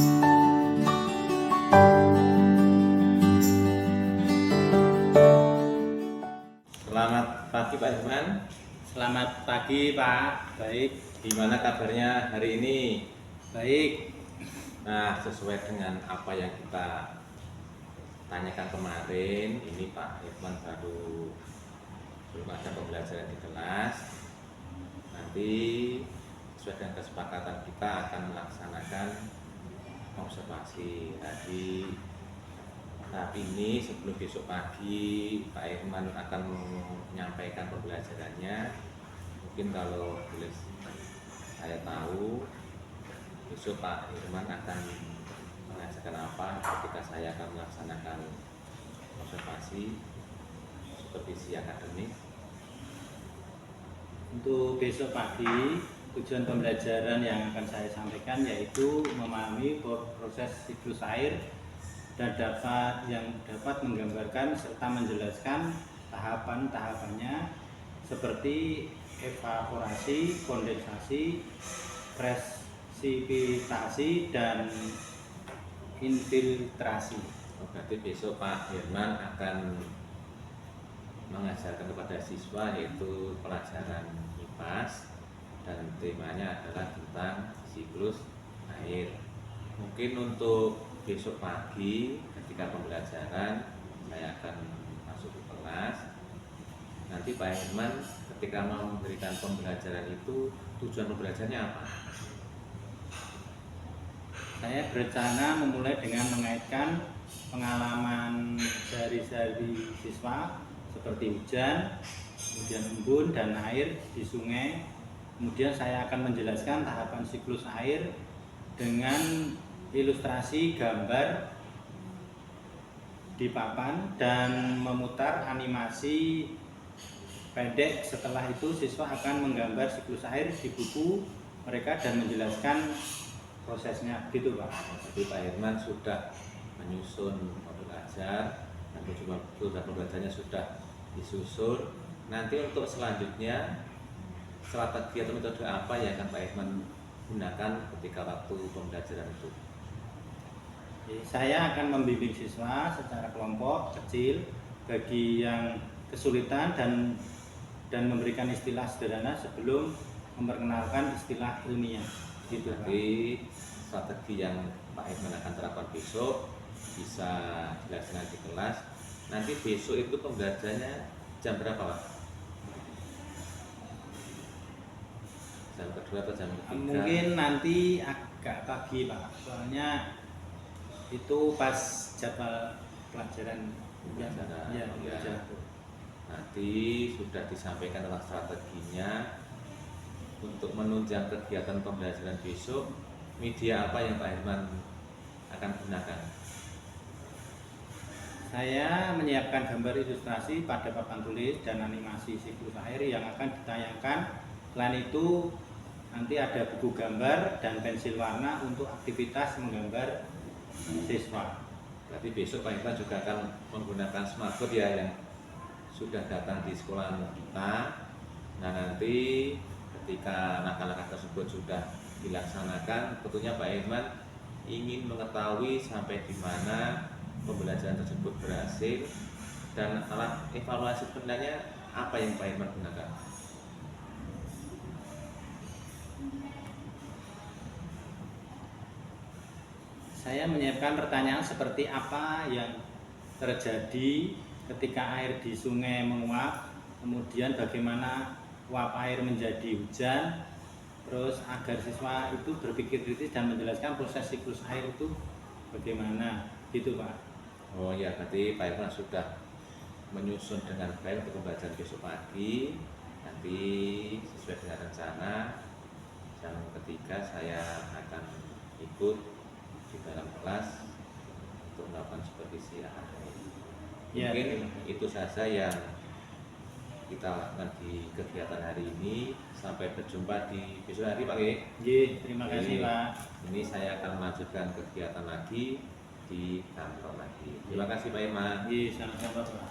Selamat pagi Pak Herman. Selamat pagi Pak. Baik. Gimana kabarnya hari ini? Baik. Nah, sesuai dengan apa yang kita tanyakan kemarin, ini Pak Herman belum ada pembelajaran di kelas. Nanti sesuai dengan kesepakatan kita akan melaksanakan observasi tadi. Nah, ini sebelum besok pagi Pak Herman akan menyampaikan pembelajarannya. Mungkin kalau boleh saya tahu, besok Pak Herman akan mengajarkan apa ketika saya akan melaksanakan observasi supervisi akademik. Untuk besok pagi, tujuan pembelajaran yang akan saya sampaikan yaitu memahami proses siklus air dan dapat menggambarkan serta menjelaskan tahapan-tahapannya seperti evaporasi, kondensasi, presipitasi, dan infiltrasi. Berarti besok Pak Herman akan mengajarkan kepada siswa yaitu pelajaran IPAS dan temanya adalah tentang siklus air. Mungkin untuk besok pagi ketika pembelajaran saya akan masuk ke kelas. Nanti Pak Herman ketika mau memberikan pembelajaran itu tujuan pembelajarannya apa? Saya berencana memulai dengan mengaitkan pengalaman sehari-hari siswa seperti hujan, kemudian embun dan air di sungai. Kemudian saya akan menjelaskan tahapan siklus air dengan ilustrasi gambar di papan dan memutar animasi pendek. Setelah itu siswa akan menggambar siklus air di buku mereka dan menjelaskan prosesnya, gitu Pak. Jadi Pak Herman sudah menyusun modul ajar dan tujuan pembelajarannya sudah disusun. Nanti untuk selanjutnya strategi atau metode apa yang akan Pak Herman gunakan ketika waktu pembelajaran itu? Saya akan membimbing siswa secara kelompok kecil bagi yang kesulitan dan memberikan istilah sederhana sebelum memperkenalkan istilah ilmiah. Gitu, Jadi strategi yang Pak Herman akan terapkan besok bisa dilaksanakan di kelas. Nanti besok itu pembelajarannya jam berapa Pak? Jam kedua atau jam ketiga? Mungkin nanti agak pagi Pak, soalnya itu pas jadwal pelajaran Pembelajaran, ya, ya. Nanti sudah disampaikan tentang strateginya. Untuk menunjang kegiatan pembelajaran besok, media apa yang Pak Herman akan gunakan? Saya menyiapkan gambar ilustrasi pada papan tulis dan animasi siklus air yang akan ditayangkan. Selain itu nanti ada buku gambar dan pensil warna untuk aktivitas menggambar siswa. Berarti besok Pak Herman juga akan menggunakan smartboard ya yang sudah datang di sekolah kita. Nah, nanti ketika langkah-langkah tersebut sudah dilaksanakan, tentunya Pak Herman ingin mengetahui sampai di mana pembelajaran tersebut berhasil dan alat evaluasi penilaiannya apa yang Pak Herman gunakan. Saya menyiapkan pertanyaan seperti apa yang terjadi ketika air di sungai menguap, kemudian bagaimana uap air menjadi hujan, terus agar siswa itu berpikir kritis dan menjelaskan proses siklus air itu bagaimana, gitu Pak. Oh ya, berarti Pak Herman sudah menyusun dengan baik untuk pembelajaran besok pagi. Nanti sesuai dengan rencana jam ketiga saya akan ikut di dalam kelas untuk melakukan supervisi akademik. Ya, Mungkin itu saja yang kita lakukan di kegiatan hari ini. Sampai berjumpa di besok hari Pak G. Terima kasih Pak. Ini saya akan melanjutkan kegiatan lagi di kantor lagi. Terima kasih Pak Herman. Sama-sama Pak.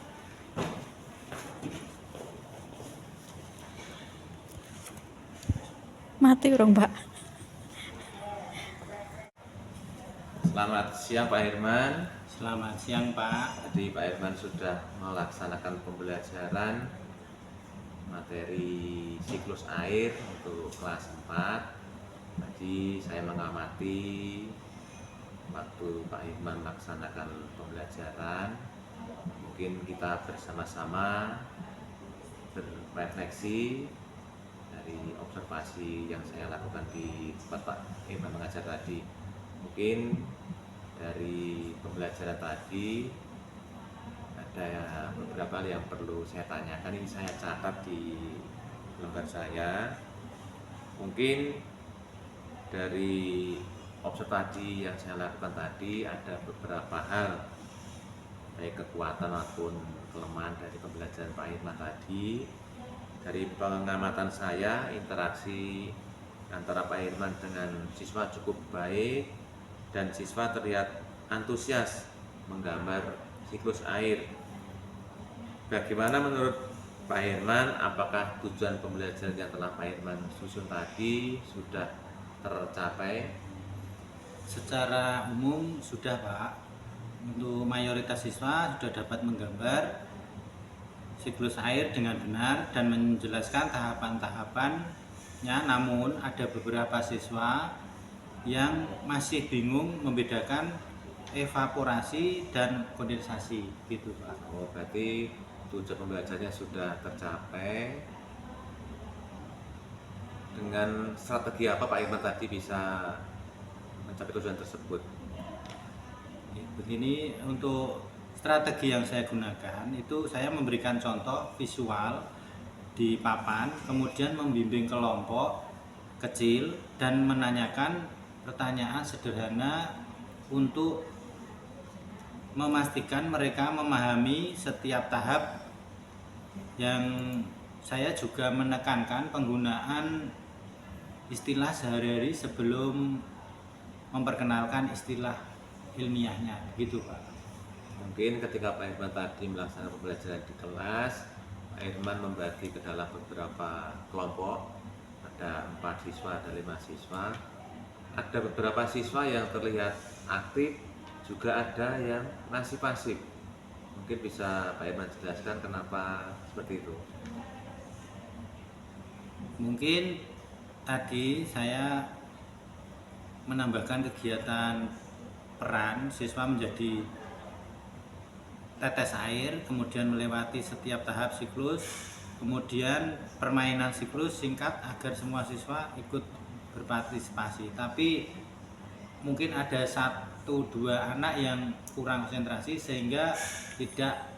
Mati urung Pak. Selamat siang Pak Herman. Selamat siang Pak. Tadi Pak Herman sudah melaksanakan pembelajaran materi siklus air untuk kelas 4. Tadi saya mengamati waktu Pak Herman melaksanakan pembelajaran. Mungkin kita bersama-sama berrefleksi dari observasi yang saya lakukan di tempat Pak Herman mengajar tadi. Mungkin dari pembelajaran tadi ada beberapa hal yang perlu saya tanyakan. Ini saya catat di lembar saya. Mungkin dari observasi yang saya lakukan tadi ada beberapa hal, baik kekuatan maupun kelemahan dari pembelajaran Pak Herman tadi. Dari pengamatan saya, interaksi antara Pak Herman dengan siswa cukup baik dan siswa terlihat antusias menggambar siklus air. Bagaimana menurut Pak Herman, apakah tujuan pembelajaran yang telah Pak Herman susun tadi sudah tercapai? Secara umum sudah Pak. Untuk mayoritas siswa sudah dapat menggambar siklus air dengan benar dan menjelaskan tahapan-tahapannya. Namun ada beberapa siswa yang masih bingung membedakan evaporasi dan kondensasi gitu Pak. Oh, berarti tujuan pembelajarannya sudah tercapai. Dengan strategi apa Pak Herman tadi bisa mencapai tujuan tersebut? Begini, untuk strategi yang saya gunakan itu saya memberikan contoh visual di papan, kemudian membimbing kelompok kecil dan menanyakan pertanyaan sederhana untuk memastikan mereka memahami setiap tahap. Yang saya juga menekankan penggunaan istilah sehari-hari sebelum memperkenalkan istilah ilmiahnya gitu Pak. Mungkin ketika Pak Herman tadi melaksanakan pembelajaran di kelas, Pak Herman membagi ke dalam beberapa kelompok. Ada 4 siswa, ada 5 siswa. Ada beberapa siswa yang terlihat aktif, juga ada yang masih pasif. Mungkin bisa Pak Herman jelaskan kenapa seperti itu? Mungkin tadi saya menambahkan kegiatan peran siswa menjadi tetes air, kemudian melewati setiap tahap siklus, kemudian permainan siklus singkat agar semua siswa ikut berpartisipasi. Tapi mungkin ada 1-2 anak yang kurang konsentrasi sehingga tidak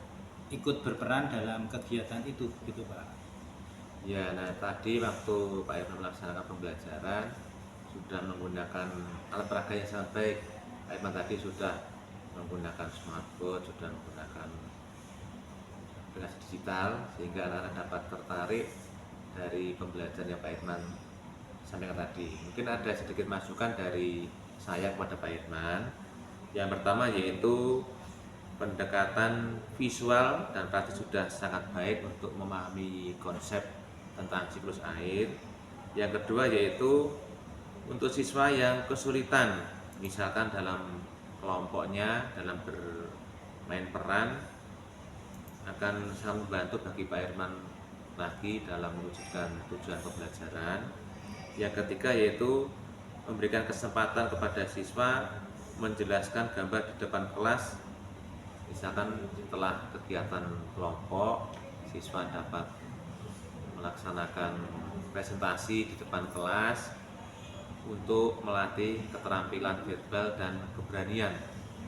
ikut berperan dalam kegiatan itu gitu Pak. Ya, nah tadi waktu Pak Herman melaksanakan pembelajaran sudah menggunakan alat peraga yang sangat baik. Pak Herman tadi sudah menggunakan smartboard, sudah menggunakan aplikasi digital sehingga anak-anak dapat tertarik dari pembelajaran yang Pak Herman sampaikan tadi. Mungkin ada sedikit masukan dari saya kepada Pak Herman. Yang pertama yaitu pendekatan visual dan praktis sudah sangat baik untuk memahami konsep tentang siklus air. Yang kedua yaitu untuk siswa yang kesulitan, misalkan dalam kelompoknya, dalam bermain peran, akan sangat membantu bagi Pak Herman lagi dalam mewujudkan tujuan pembelajaran. Yang ketiga yaitu memberikan kesempatan kepada siswa menjelaskan gambar di depan kelas. Misalkan setelah kegiatan kelompok, siswa dapat melaksanakan presentasi di depan kelas untuk melatih keterampilan verbal dan keberanian.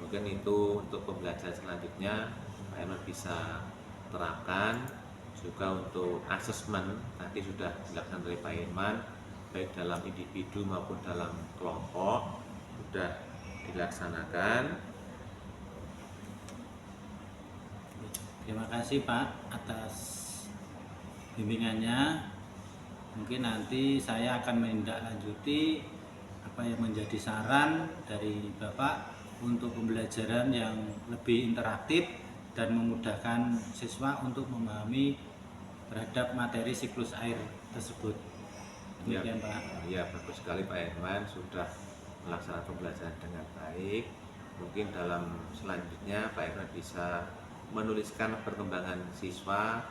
Mungkin itu untuk pembelajaran selanjutnya Pak Herman bisa terapkan. Juga untuk asesmen tadi sudah dilaksanakan oleh Pak Herman, baik dalam individu maupun dalam kelompok sudah dilaksanakan. Terima kasih Pak atas bimbingannya. Mungkin nanti saya akan menindaklanjuti apa yang menjadi saran dari Bapak untuk pembelajaran yang lebih interaktif dan memudahkan siswa untuk memahami terhadap materi siklus air tersebut. Demikian Pak. Ya, bagus sekali Pak Herman sudah melaksanakan pembelajaran dengan baik. Mungkin dalam selanjutnya Pak Irman bisa menuliskan perkembangan siswa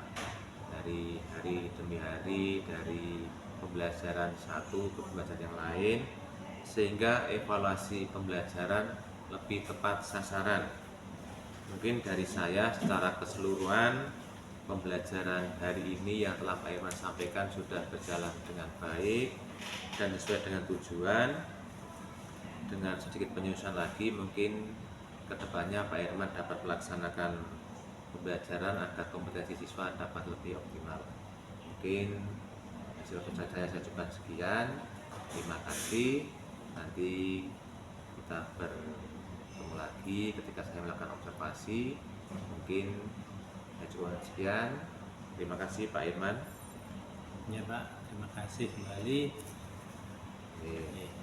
dari hari demi hari, dari pembelajaran satu ke pembelajaran yang lain, sehingga evaluasi pembelajaran lebih tepat sasaran. Mungkin dari saya secara keseluruhan pembelajaran hari ini yang telah Pak Irman sampaikan sudah berjalan dengan baik dan sesuai dengan tujuan. Dengan sedikit penyusunan lagi, mungkin kedepannya Pak Irman dapat melaksanakan pembelajaran agar kompetensi siswa dapat lebih optimal. Mungkin hasil saya cukupkan sekian. Terima kasih. Nanti kita bertemu lagi ketika saya melakukan observasi. Mungkin saya cukupkan sekian. Terima kasih Pak Irman. Ya Pak, terima kasih kembali. Oke.